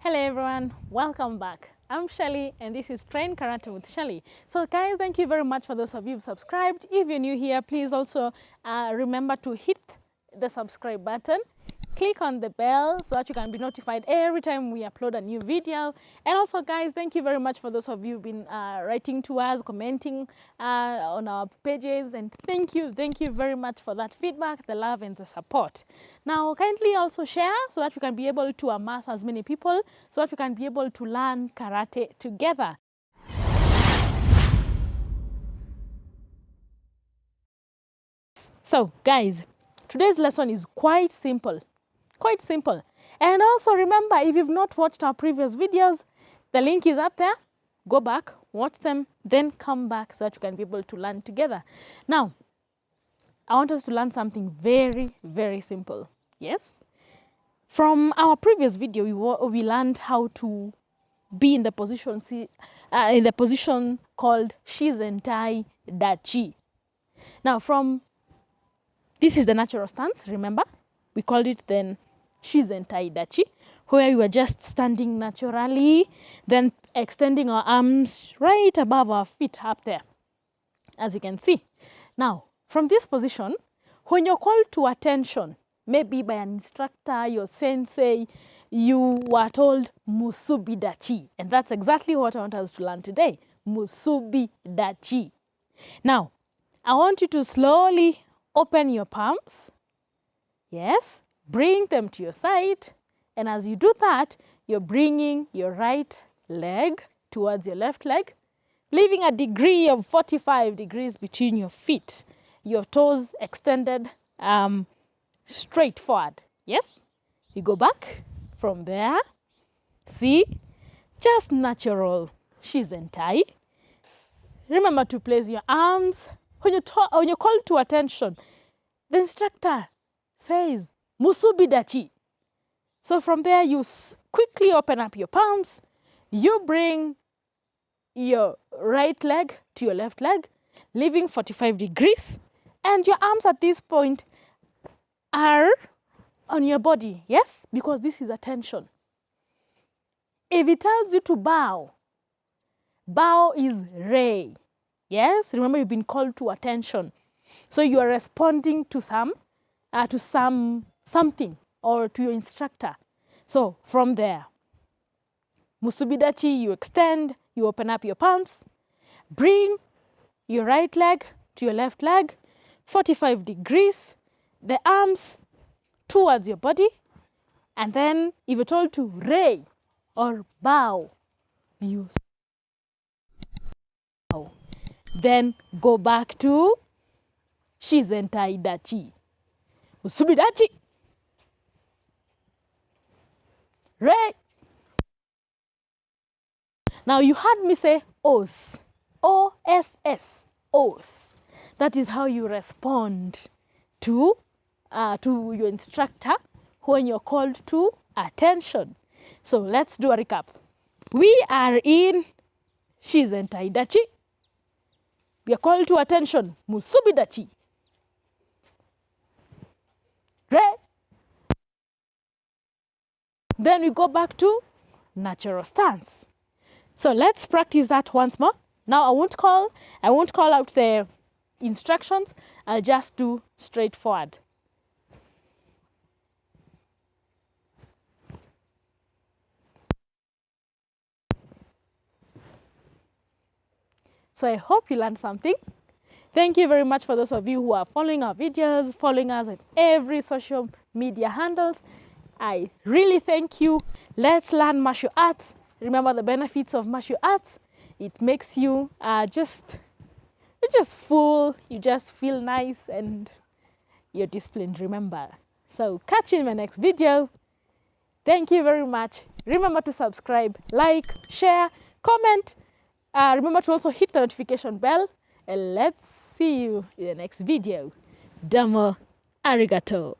Hello everyone, welcome back. I'm Shelley and this is Train Karate with Shelley. So guys, thank you very much for those of you who've subscribed. If you're new here, please also remember to hit the subscribe button. Click on the bell so that you can be notified every time we upload a new video. And also guys, thank you very much for those of you who've been writing to us, commenting on our pages, and thank you very much for that feedback, the love and the support. Now kindly also share so that we can be able to amass as many people, so that we can be able to learn karate together. So guys, today's lesson is quite simple. And also remember, if you've not watched our previous videos, the link is up there. Go back, watch them, then come back so that you can be able to learn together. Now, I want us to learn something very, very simple. Yes? From our previous video, we learned how to be in the position called Shizentai Dachi. Now, this is the natural stance, remember? We called it then Shizentai Dachi, where we were just standing naturally, then extending our arms right above our feet up there, as you can see. Now, from this position, when you're called to attention, maybe by an instructor, your sensei, you were told Musubi Dachi. And that's exactly what I want us to learn today, Musubi Dachi. Now, I want you to slowly open your palms. Yes, bring them to your side. And as you do that, you're bringing your right leg towards your left leg, leaving a degree of 45 degrees between your feet. Your toes extended straight forward. Yes, you go back from there. See, just natural Shizentai. Remember to place your arms. When you're called to attention, the instructor says, Musubi Dachi. So from there, you quickly open up your palms. You bring your right leg to your left leg, leaving 45 degrees. And your arms at this point are on your body, yes? Because this is attention. If it tells you to bow, bow is rei. Yes, remember you've been called to attention. So you are responding to something or to your instructor. So from there, Musubi Dachi, you extend, you open up your palms, bring your right leg to your left leg, 45 degrees, the arms towards your body, and then if you're told to rei or bow, you bow. Then go back to Shizentai Dachi. Musubi Dachi. Rei. Now you heard me say os. O-S-S. Os. That is how you respond to your instructor when you're called to attention. So let's do a recap. We are in Shizentai Dachi. We are called to attention. Musubi Dachi. Rei. Then we go back to natural stance. So let's practice that once more. Now I won't call out the instructions. I'll just do straightforward. So I hope you learned something. Thank you very much for those of you who are following our videos, following us on every social media handles. I really thank you. Let's learn martial arts. Remember the benefits of martial arts. It makes you you're just full, you just feel nice and you're disciplined, remember. So catch you in my next video. Thank you very much. Remember to subscribe, like, share, comment. Remember to also hit the notification bell. And let's see you in the next video. Domo arigato.